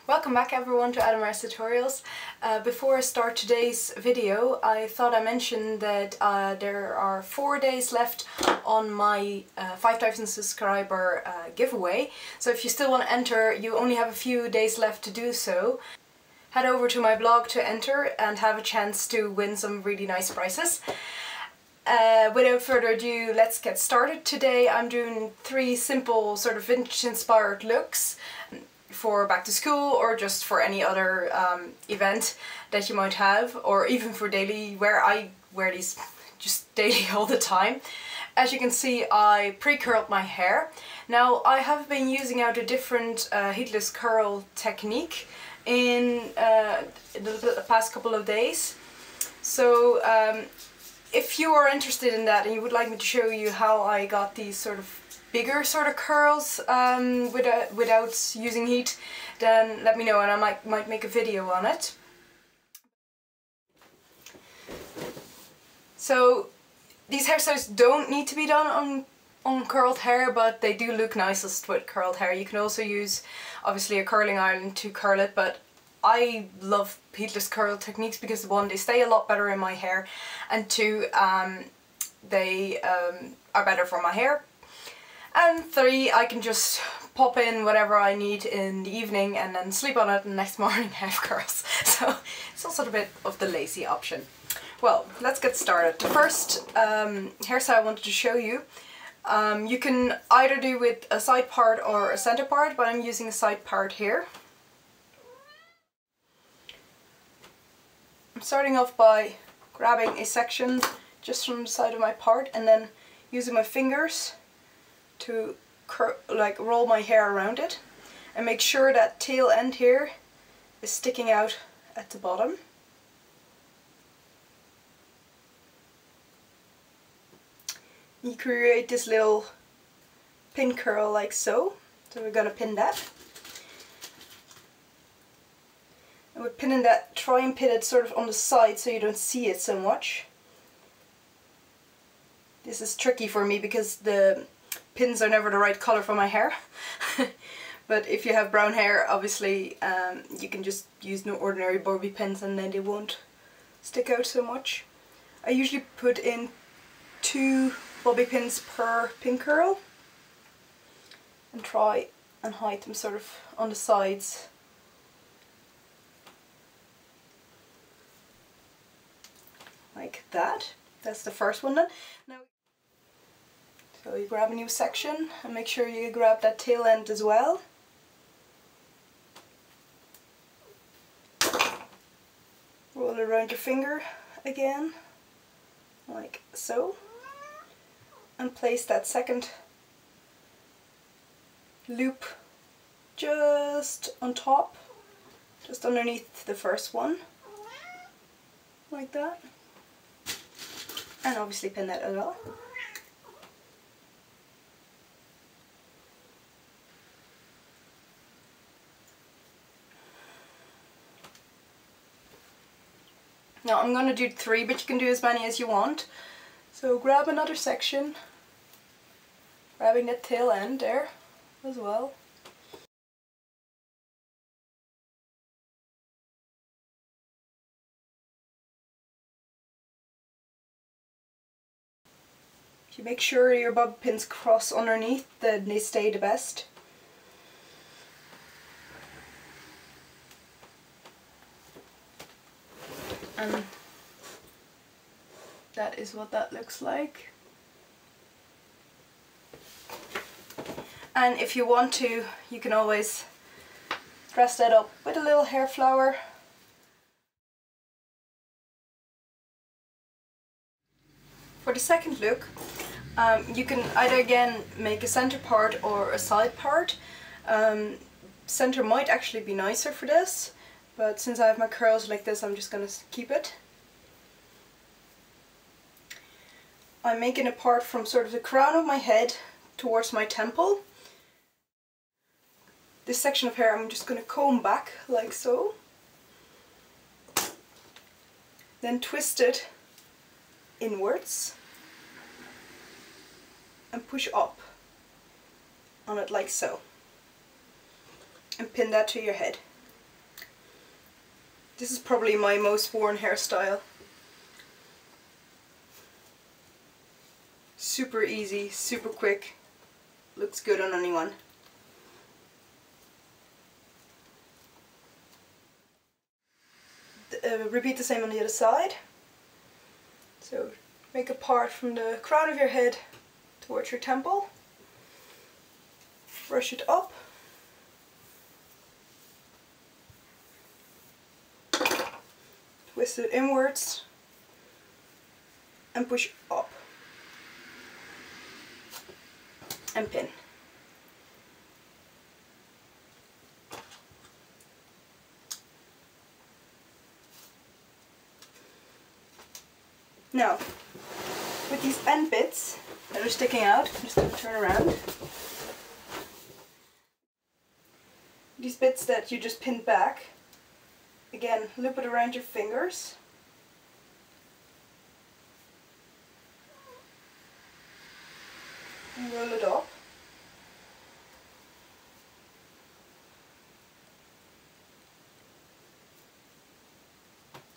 Welcome back everyone to Aodhamair's tutorials. Before I start today's video, I thought I mentioned that there are 4 days left on my 5,000 subscriber giveaway. So if you still want to enter, you only have a few days left to do so. Head over to my blog to enter and have a chance to win some really nice prizes. Without further ado, let's get started. Today I'm doing 3 simple sort of vintage inspired looks for back to school or just for any other event that you might have, or even for daily wear. I wear these just daily all the time. As you can see, I pre-curled my hair. Now I have been using out a different heatless curl technique in the past couple of days. So if you are interested in that and you would like me to show you how I got these sort of bigger sort of curls without using heat, then let me know and I might make a video on it. So these hairstyles don't need to be done on curled hair, but they do look nicest with curled hair. You can also use obviously a curling iron to curl it, but I love heatless curl techniques because 1, they stay a lot better in my hair, and 2, they are better for my hair, and 3, I can just pop in whatever I need in the evening and then sleep on it and the next morning have curls. So it's also a bit of the lazy option. Well, let's get started. The first hairstyle I wanted to show you, you can either do with a side part or a center part, but I'm using a side part here. I'm starting off by grabbing a section just from the side of my part and then using my fingers to roll my hair around it, and make sure that tail end here is sticking out at the bottom. You create this little pin curl like so. So we're gonna pin that. And we're pinning that, try and pin it sort of on the side so you don't see it so much. This is tricky for me because the pins are never the right color for my hair. But if you have brown hair, obviously you can just use no ordinary bobby pins and then they won't stick out so much. I usually put in 2 bobby pins per pin curl and try and hide them sort of on the sides. Like that. That's the first one then. Now, so you grab a new section and make sure you grab that tail end as well. Roll it around your finger again, like so. And place that second loop just on top, just underneath the first one, like that. And obviously pin that as well. Now I'm going to do 3, but you can do as many as you want. So grab another section, grabbing that tail end there as well. If you make sure your bob pins cross underneath, then they stay the best. And that is what that looks like. And if you want to, you can always dress that up with a little hair flower. For the second look, you can either again make a center part or a side part. Center might actually be nicer for this, but since I have my curls like this, I'm just gonna keep it. I'm making a part from sort of the crown of my head towards my temple. This section of hair I'm just gonna comb back like so. Then twist it inwards and push up on it like so, and pin that to your head. This is probably my most worn hairstyle. Super easy, super quick, looks good on anyone. Repeat the same on the other side. So make a part from the crown of your head towards your temple. Brush it up. Twist it inwards and push up. And pin. Now, with these end bits that are sticking out, I'm just going to turn around. These bits that you just pinned back, again, loop it around your fingers. And roll it up.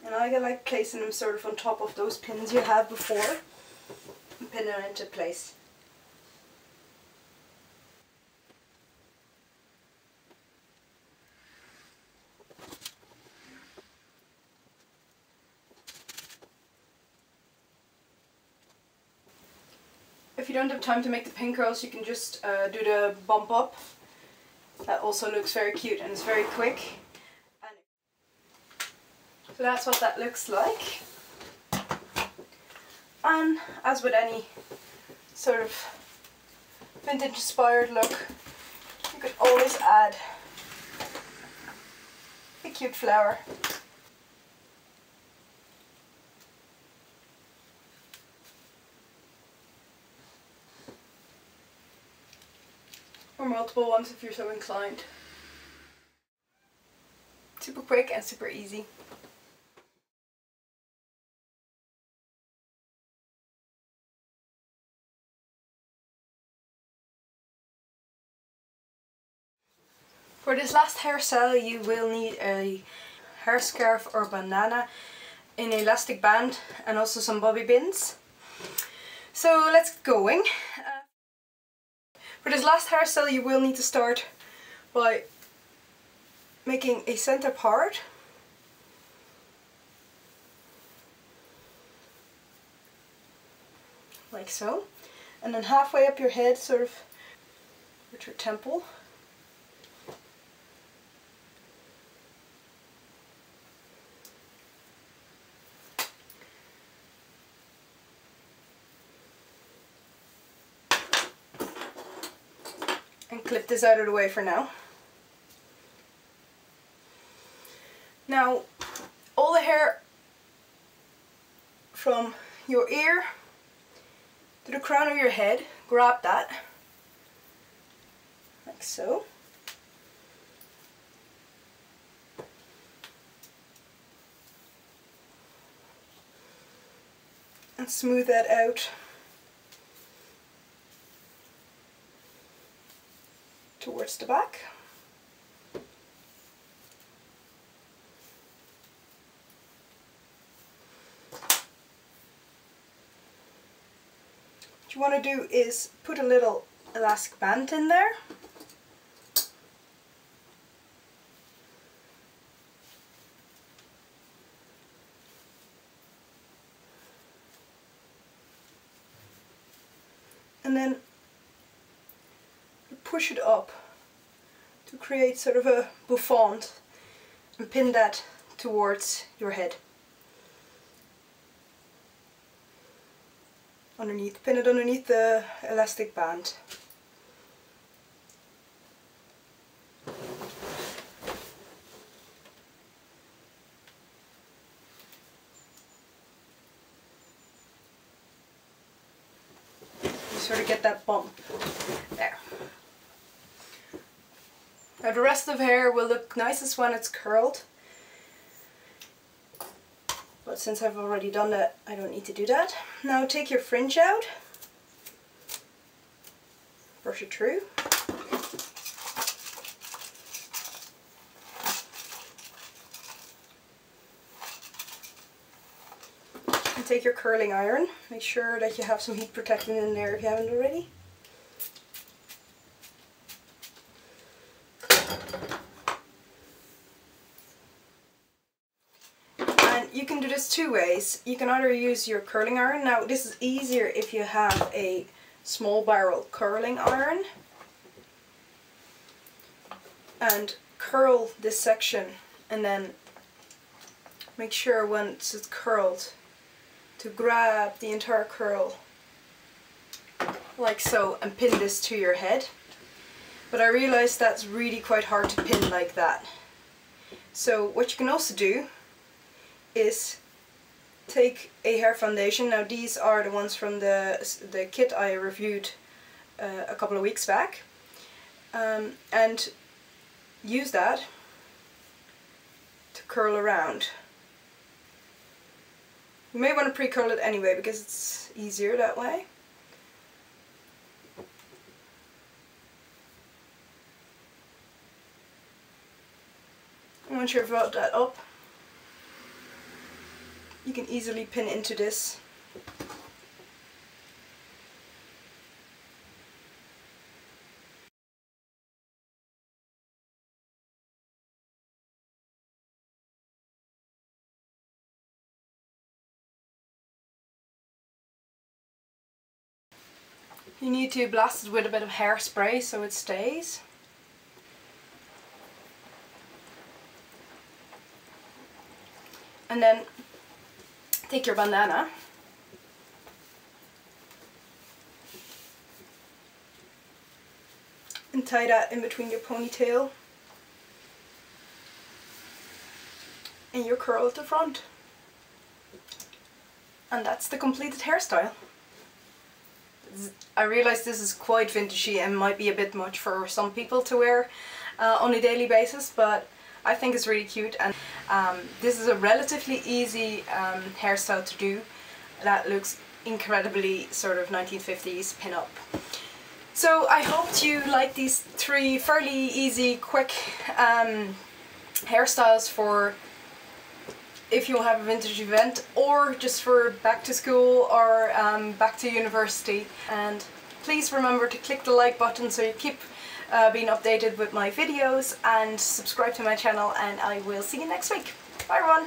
And I like placing them sort of on top of those pins you had before and pin them into place. If you don't have time to make the pin curls, you can just do the bump up. That also looks very cute and it's very quick. So that's what that looks like. And as with any sort of vintage inspired look, you could always add a cute flower. Or multiple ones if you're so inclined. Super quick and super easy. For this last hairstyle you will need a hair scarf or bandana, an elastic band and also some bobby pins. So let's get going. For this last hairstyle you will need to start by making a center part. Like so. And then halfway up your head, sort of with your temple. And clip this out of the way for now. Now, all the hair from your ear to the crown of your head, grab that, like so. And smooth that out towards the back. What you want to do is put a little elastic band in there. And then push it up to create sort of a bouffant and pin that towards your head. Underneath, pin it underneath the elastic band. You sort of get that bump there. Now the rest of the hair will look nicest when it's curled, but since I've already done that, I don't need to do that. Now take your fringe out, brush it through, take your curling iron. Make sure that you have some heat protectant in there if you haven't already. And you can do this two ways. You can either use your curling iron. Now this is easier if you have a small barrel curling iron. And curl this section and then make sure once it's curled to grab the entire curl like so and pin this to your head. But I realized that's really quite hard to pin like that. So what you can also do is take a hair foundation. Now these are the ones from the kit I reviewed a couple of weeks back, and use that to curl around. You may want to pre-curl it anyway because it's easier that way. And once you've brought that up, you can easily pin into this. You need to blast it with a bit of hairspray so it stays. And then take your bandana and tie that in between your ponytail and your curl at the front. And that's the completed hairstyle. I realise this is quite vintagey and might be a bit much for some people to wear on a daily basis, but I think it's really cute, and this is a relatively easy hairstyle to do that looks incredibly sort of 1950s pin-up. So I hope you like these three fairly easy, quick hairstyles for if you have a vintage event or just for back to school or back to university. And please remember to click the like button so you keep being updated with my videos, and subscribe to my channel, and I will see you next week. Bye everyone!